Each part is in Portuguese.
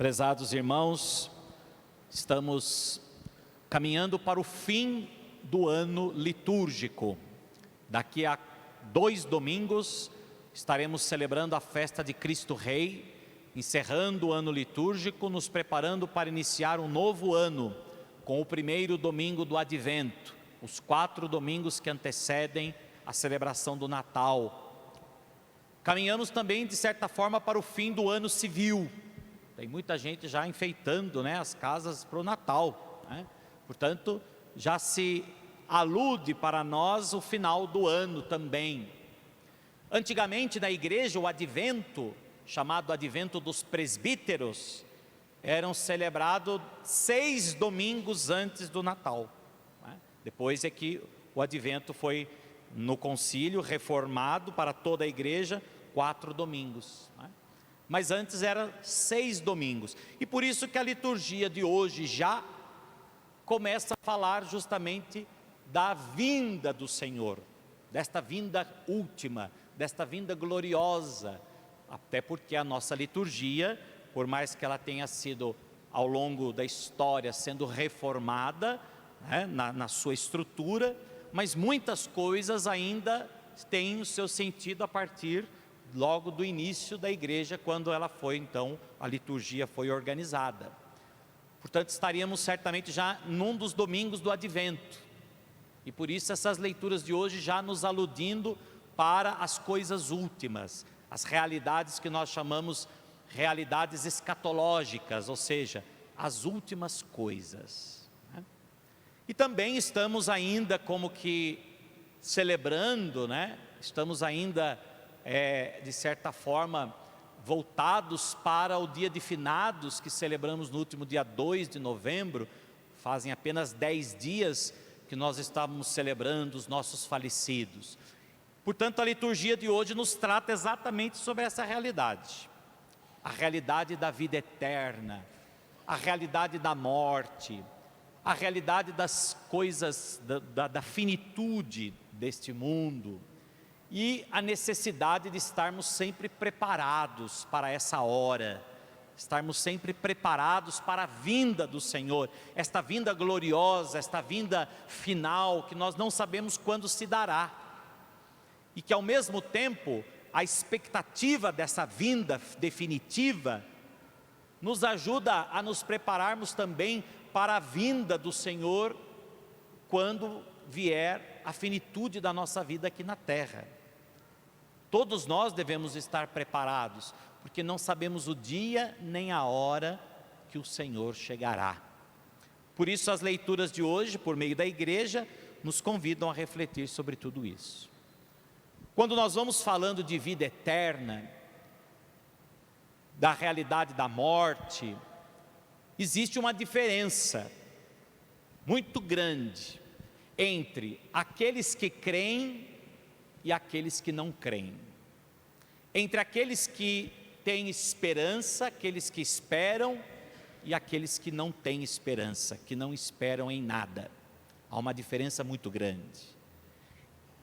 Prezados irmãos, estamos caminhando para o fim do ano litúrgico. Daqui a 2 domingos estaremos celebrando a festa de Cristo Rei, encerrando o ano litúrgico, nos preparando para iniciar um novo ano, com o primeiro domingo do Advento, os 4 domingos que antecedem a celebração do Natal. Caminhamos também, de certa forma, para o fim do ano civil. Tem muita gente já enfeitando, as casas para o Natal, Portanto, já se alude para nós o final do ano também. Antigamente na igreja o Advento, chamado Advento dos Presbíteros, eram celebrados 6 domingos antes do Natal. Depois é que o Advento foi no concílio reformado para toda a igreja, 4 domingos. Mas antes era 6 domingos. E por isso que a liturgia de hoje já começa a falar justamente da vinda do Senhor, desta vinda última, desta vinda gloriosa. Até porque a nossa liturgia, por mais que ela tenha sido ao longo da história sendo reformada, na sua estrutura, mas muitas coisas ainda têm o seu sentido a partir logo do início da igreja, quando ela foi, então, a liturgia foi organizada. Portanto, estaríamos certamente já num dos domingos do Advento. E por isso essas leituras de hoje já nos aludindo para as coisas últimas, as realidades que nós chamamos realidades escatológicas, ou seja, as últimas coisas. E também estamos ainda como que celebrando, estamos ainda de certa forma voltados para o dia de finados que celebramos no último dia 2 de novembro, fazem apenas 10 dias que nós estávamos celebrando os nossos falecidos. Portanto, a liturgia de hoje nos trata exatamente sobre essa realidade, a realidade da vida eterna, a realidade da morte, a realidade das coisas, da finitude deste mundo, e a necessidade de estarmos sempre preparados para essa hora, estarmos sempre preparados para a vinda do Senhor, esta vinda gloriosa, esta vinda final, que nós não sabemos quando se dará, e que ao mesmo tempo, a expectativa dessa vinda definitiva, nos ajuda a nos prepararmos também para a vinda do Senhor, quando vier a finitude da nossa vida aqui na terra. Todos nós devemos estar preparados, porque não sabemos o dia nem a hora que o Senhor chegará. Por isso as leituras de hoje, por meio da igreja, nos convidam a refletir sobre tudo isso. Quando nós vamos falando de vida eterna, da realidade da morte, existe uma diferença muito grande entre aqueles que creem e aqueles que não creem, entre aqueles que têm esperança, aqueles que esperam, e aqueles que não têm esperança, que não esperam em nada. Há uma diferença muito grande.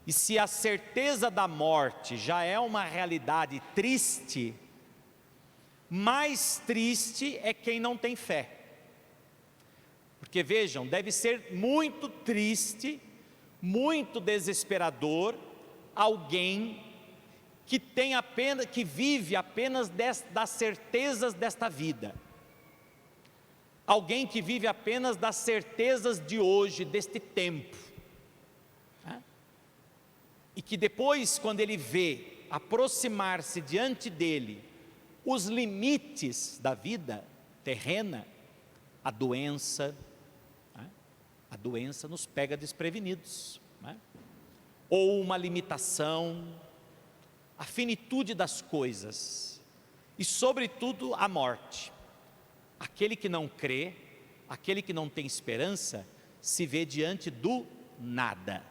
E se a certeza da morte já é uma realidade triste, mais triste é quem não tem fé. Porque vejam, deve ser muito triste, muito desesperador, alguém que vive apenas das certezas desta vida. Alguém que vive apenas das certezas de hoje, deste tempo. E que depois, quando ele vê aproximar-se diante dele os limites da vida terrena, a doença nos pega desprevenidos, ou uma limitação, a finitude das coisas, e sobretudo a morte. Aquele que não crê, aquele que não tem esperança, se vê diante do nada,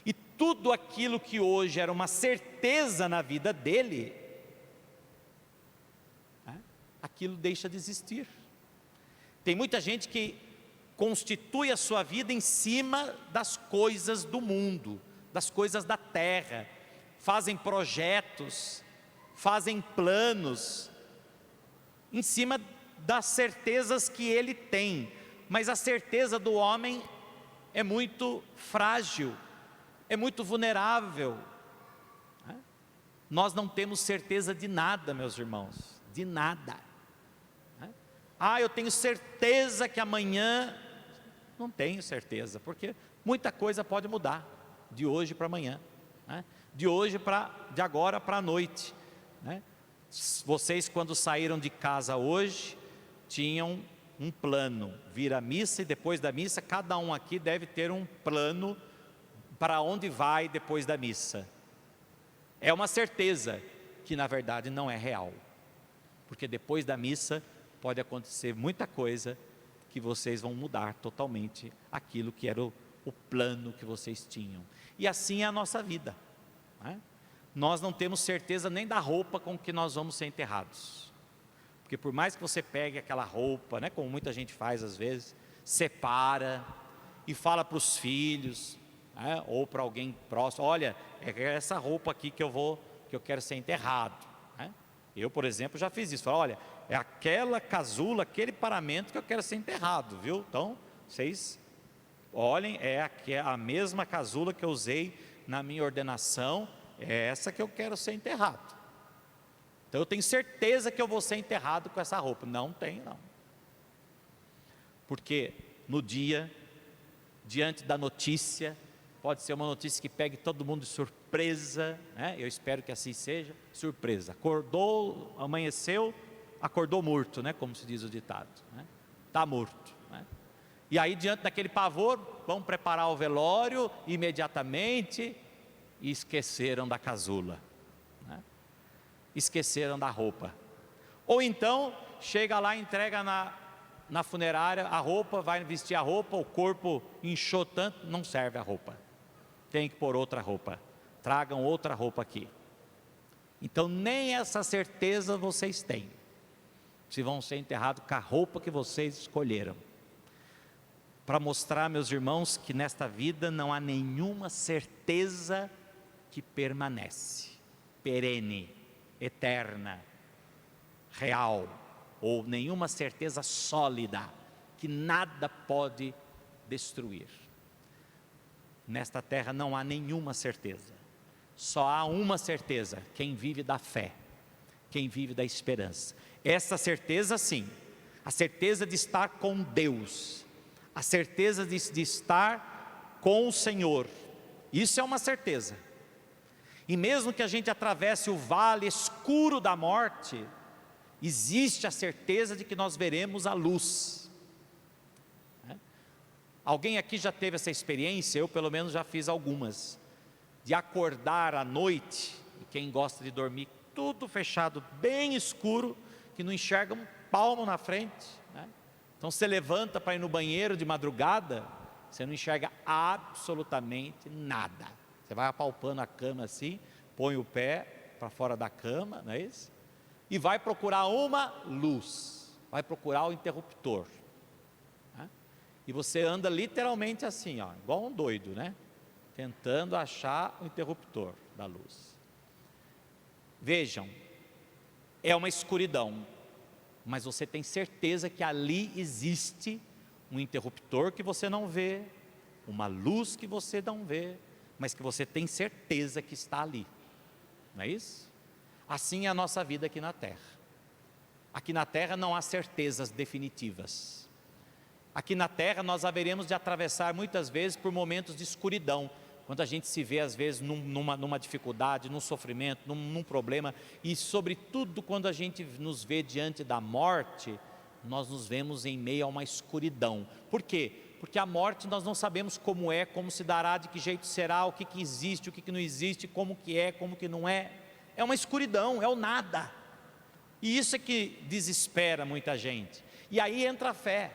e tudo aquilo que hoje era uma certeza na vida dele, aquilo deixa de existir. Tem muita gente que constitui a sua vida em cima das coisas do mundo, das coisas da terra, fazem projetos, fazem planos, em cima das certezas que ele tem, mas a certeza do homem é muito frágil, é muito vulnerável. Nós não temos certeza de nada, meus irmãos, de nada. Eu tenho certeza que amanhã, não tenho certeza, porque muita coisa pode mudar, de hoje para amanhã, de agora para a noite. Vocês, quando saíram de casa hoje, tinham um plano, vir à missa, e depois da missa, cada um aqui deve ter um plano para onde vai depois da missa. É uma certeza que na verdade não é real, porque depois da missa pode acontecer muita coisa que vocês vão mudar totalmente aquilo que era o plano que vocês tinham. E assim é a nossa vida. Nós não temos certeza nem da roupa com que nós vamos ser enterrados, porque por mais que você pegue aquela roupa, como muita gente faz às vezes, separa e fala para os filhos, ou para alguém próximo: olha, é essa roupa aqui que eu quero ser enterrado. Eu, por exemplo, já fiz isso. Falei: olha, é aquela casula, aquele paramento que eu quero ser enterrado, viu? Então, vocês olhem, é a mesma casula que eu usei na minha ordenação, é essa que eu quero ser enterrado. Então eu tenho certeza que eu vou ser enterrado com essa roupa. Não tenho, não. Porque no dia, diante da notícia, pode ser uma notícia que pegue todo mundo de surpresa, eu espero que assim seja, surpresa. Acordou, amanheceu, acordou morto, como se diz o ditado, está morto. E aí, diante daquele pavor, vão preparar o velório imediatamente, e esqueceram da casula, esqueceram da roupa. Ou então, chega lá, entrega na funerária a roupa, vai vestir a roupa, o corpo inchou tanto, não serve a roupa, tem que pôr outra roupa, tragam outra roupa aqui. Então nem essa certeza vocês têm, se vão ser enterrados com a roupa que vocês escolheram. Para mostrar, meus irmãos, que nesta vida não há nenhuma certeza que permanece, perene, eterna, real, ou nenhuma certeza sólida, que nada pode destruir. Nesta terra não há nenhuma certeza, só há uma certeza: quem vive da fé, quem vive da esperança. Essa certeza, sim, a certeza de estar com Deus, a certeza de estar com o Senhor, isso é uma certeza. E mesmo que a gente atravesse o vale escuro da morte, existe a certeza de que nós veremos a luz. Alguém aqui já teve essa experiência? Eu pelo menos já fiz algumas, de acordar à noite, e quem gosta de dormir tudo fechado, bem escuro, que não enxerga um palmo na frente, Então você levanta para ir no banheiro de madrugada, você não enxerga absolutamente nada. Você vai apalpando a cama assim, põe o pé para fora da cama, não é isso? E vai procurar uma luz, vai procurar o interruptor. E você anda literalmente assim, igual um doido, tentando achar o interruptor da luz. Vejam, é uma escuridão, mas você tem certeza que ali existe um interruptor que você não vê, uma luz que você não vê, mas que você tem certeza que está ali, não é isso? Assim é a nossa vida aqui na terra. Aqui na terra não há certezas definitivas. Aqui na terra nós haveremos de atravessar muitas vezes por momentos de escuridão, quando a gente se vê às vezes numa dificuldade, num sofrimento, num problema, e sobretudo quando a gente nos vê diante da morte, nós nos vemos em meio a uma escuridão. Por quê? Porque a morte nós não sabemos como é, como se dará, de que jeito será, o que existe, o que não existe, como que é, como que não é. É uma escuridão, é o nada. E isso é que desespera muita gente. E aí entra a fé.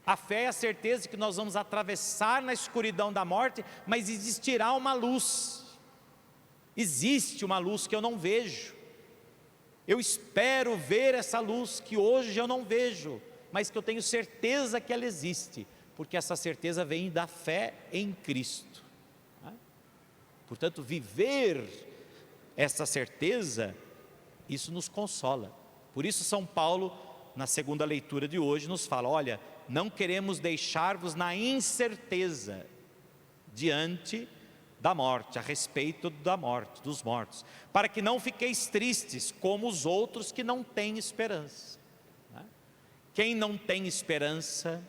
A fé é a certeza de que nós vamos atravessar na escuridão da morte, mas existirá uma luz. Existe uma luz que eu não vejo. Eu espero ver essa luz que hoje eu não vejo, mas que eu tenho certeza que ela existe, porque essa certeza vem da fé em Cristo. Portanto, viver essa certeza, isso nos consola. Por isso São Paulo na segunda leitura de hoje, nos fala: olha, não queremos deixar-vos na incerteza diante da morte, a respeito da morte, dos mortos, para que não fiqueis tristes como os outros que não têm esperança. Quem não tem esperança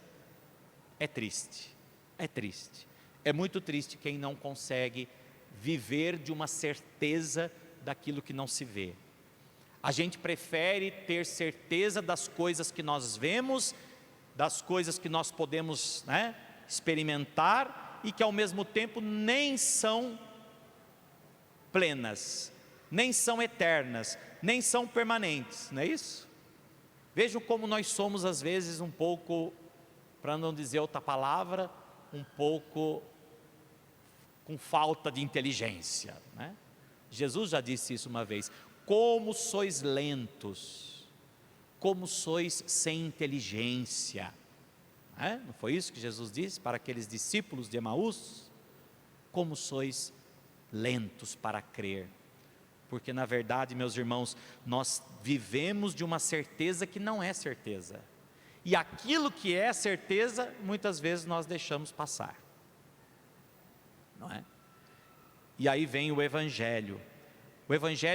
é triste, é triste. É muito triste quem não consegue viver de uma certeza daquilo que não se vê. A gente prefere ter certeza das coisas que nós vemos, das coisas que nós podemos, experimentar, e que ao mesmo tempo nem são plenas, nem são eternas, nem são permanentes, não é isso? Vejam como nós somos às vezes um pouco, para não dizer outra palavra, um pouco com falta de inteligência, né? Jesus já disse isso uma vez: como sois lentos, como sois sem inteligência. Não foi isso que Jesus disse para aqueles discípulos de Emaús? Como sois lentos para crer. Porque na verdade, meus irmãos, nós vivemos de uma certeza que não é certeza, e aquilo que é certeza, muitas vezes nós deixamos passar, não é? E aí vem o Evangelho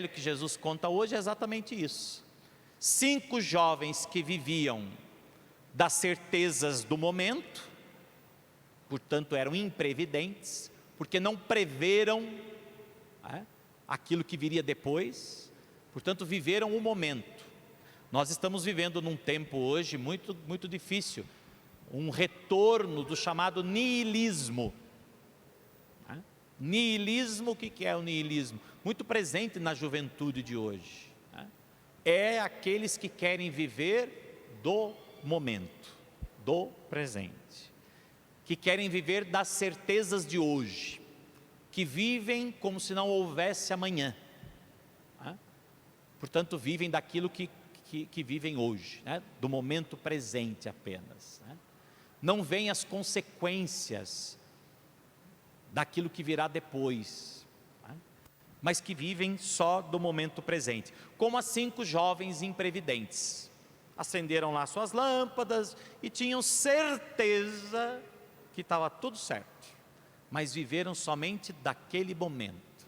que Jesus conta hoje é exatamente isso. 5 jovens que viviam das certezas do momento, portanto eram imprevidentes, porque não preveram aquilo que viria depois, portanto viveram o momento. Nós estamos vivendo num tempo hoje muito, muito difícil, um retorno do chamado niilismo. Niilismo, o que é o niilismo? Muito presente na juventude de hoje. É aqueles que querem viver do momento, do presente, que querem viver das certezas de hoje, que vivem como se não houvesse amanhã, portanto vivem daquilo que vivem hoje, do momento presente apenas, não veem as consequências daquilo que virá depois, mas que vivem só do momento presente, como as 5 jovens imprevidentes. Acenderam lá suas lâmpadas e tinham certeza que estava tudo certo, mas viveram somente daquele momento.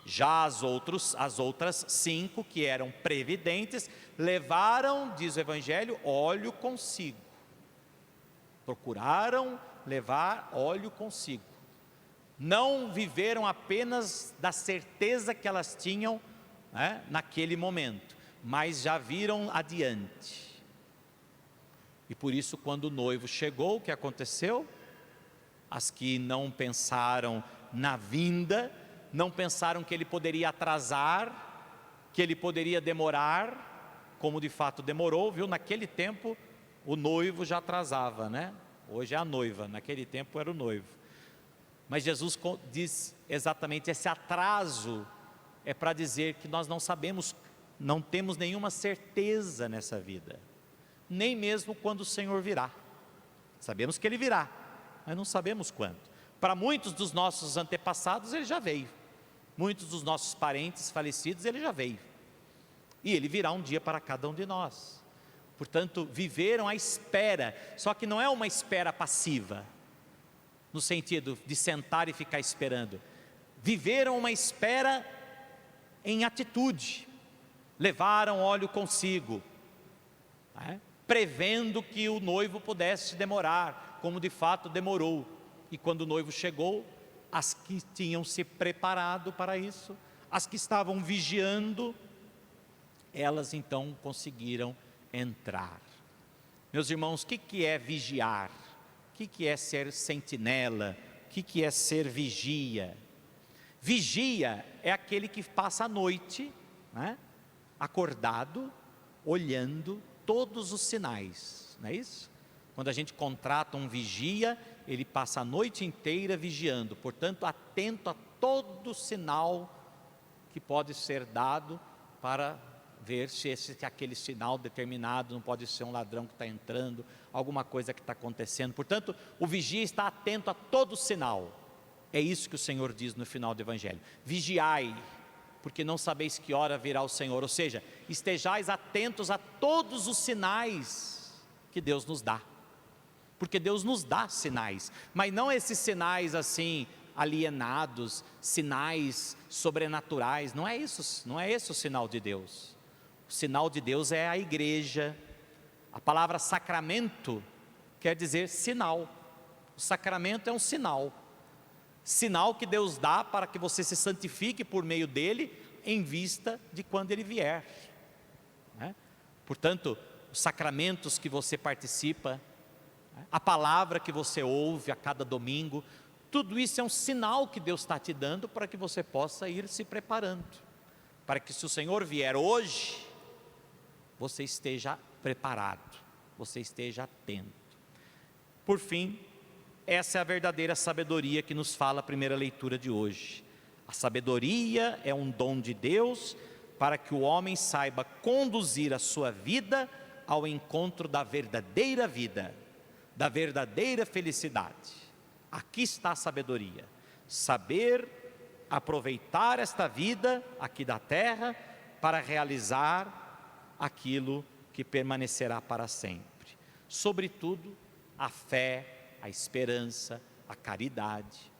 Já as outras 5 que eram previdentes, levaram, diz o Evangelho, óleo consigo. Procuraram levar óleo consigo. Não viveram apenas da certeza que elas tinham, naquele momento, mas já viram adiante. E por isso, quando o noivo chegou, o que aconteceu? As que não pensaram na vinda, não pensaram que ele poderia atrasar, que ele poderia demorar, como de fato demorou, viu? Naquele tempo o noivo já atrasava, Hoje é a noiva, naquele tempo era o noivo. Mas Jesus diz exatamente, esse atraso é para dizer que nós não sabemos, não temos nenhuma certeza nessa vida, nem mesmo quando o Senhor virá. Sabemos que Ele virá, mas não sabemos quando. Para muitos dos nossos antepassados Ele já veio, muitos dos nossos parentes falecidos Ele já veio, e Ele virá um dia para cada um de nós. Portanto, viveram a espera, só que não é uma espera passiva, no sentido de sentar e ficar esperando. Viveram uma espera em atitude, levaram óleo consigo, prevendo que o noivo pudesse demorar, como de fato demorou. E quando o noivo chegou, as que tinham se preparado para isso, as que estavam vigiando, elas então conseguiram entrar. Meus irmãos, o que é vigiar? O que é ser sentinela? O que é ser vigia? Vigia é aquele que passa a noite, acordado, olhando todos os sinais, não é isso? Quando a gente contrata um vigia, ele passa a noite inteira vigiando, portanto atento a todo sinal que pode ser dado, para ver se aquele sinal determinado não pode ser um ladrão que está entrando, alguma coisa que está acontecendo. Portanto, o vigia está atento a todo sinal. É isso que o Senhor diz no final do Evangelho: vigiai, porque não sabeis que hora virá o Senhor. Ou seja, estejais atentos a todos os sinais que Deus nos dá, porque Deus nos dá sinais, mas não esses sinais assim alienados, sinais sobrenaturais. Não é isso, não é esse o sinal de Deus. O sinal de Deus é a igreja. A palavra sacramento quer dizer sinal. O sacramento é um sinal, sinal que Deus dá para que você se santifique por meio dele, em vista de quando ele vier, né? Portanto, os sacramentos que você participa, a palavra que você ouve a cada domingo, tudo isso é um sinal que Deus está te dando para que você possa ir se preparando, para que, se o Senhor vier hoje, você esteja preparado, você esteja atento. Por fim, essa é a verdadeira sabedoria que nos fala a primeira leitura de hoje. A sabedoria é um dom de Deus para que o homem saiba conduzir a sua vida ao encontro da verdadeira vida, da verdadeira felicidade. Aqui está a sabedoria: saber aproveitar esta vida aqui da terra para realizar aquilo que permanecerá para sempre. Sobretudo, a fé, a esperança, a caridade,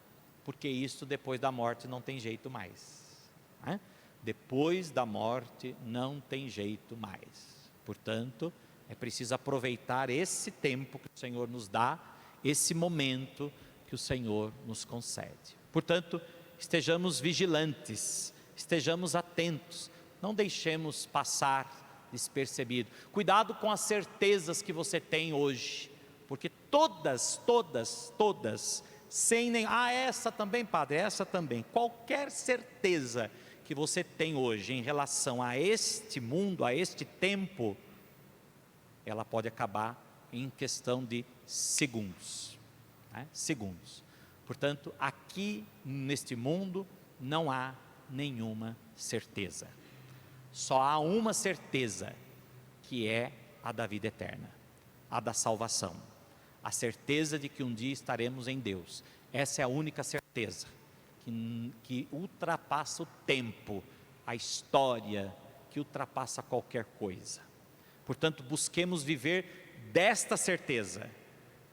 porque isso depois da morte não tem jeito mais, né? Depois da morte não tem jeito mais. Portanto, é preciso aproveitar esse tempo que o Senhor nos dá, esse momento que o Senhor nos concede. Portanto, estejamos vigilantes, estejamos atentos, não deixemos passar despercebido. Cuidado com as certezas que você tem hoje, porque todas, sem nem, essa também, padre, essa também, qualquer certeza que você tem hoje em relação a este mundo, a este tempo, ela pode acabar em questão de segundos, né? Segundos. Portanto, aqui neste mundo não há nenhuma certeza, só há uma certeza, que é a da vida eterna, a da salvação, a certeza de que um dia estaremos em Deus. Essa é a única certeza que ultrapassa o tempo, a história, que ultrapassa qualquer coisa. Portanto, busquemos viver desta certeza,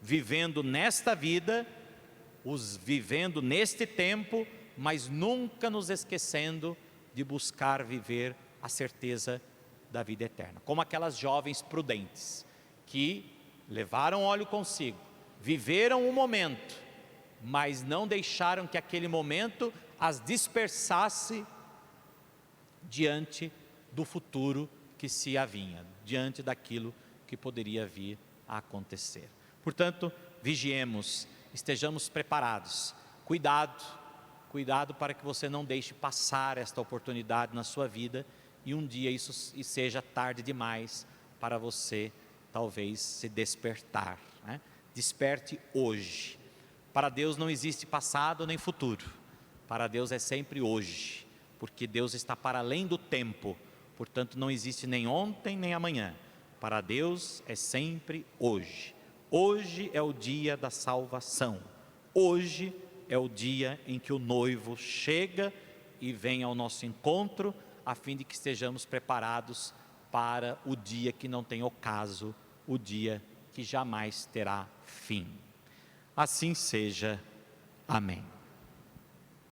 vivendo nesta vida, vivendo neste tempo, mas nunca nos esquecendo de buscar viver a certeza da vida eterna, como aquelas jovens prudentes, que levaram óleo consigo, viveram o momento, mas não deixaram que aquele momento as dispersasse diante do futuro que se avinha, diante daquilo que poderia vir a acontecer. Portanto, vigiemos, estejamos preparados. Cuidado para que você não deixe passar esta oportunidade na sua vida e um dia isso seja tarde demais para você talvez se despertar, né? Desperte hoje. Para Deus não existe passado nem futuro, para Deus é sempre hoje, porque Deus está para além do tempo, portanto não existe nem ontem nem amanhã. Para Deus é sempre hoje. Hoje é o dia da salvação, hoje é o dia em que o noivo chega e vem ao nosso encontro, a fim de que estejamos preparados para o dia que não tem ocaso, o dia que jamais terá fim. Assim seja. Amém.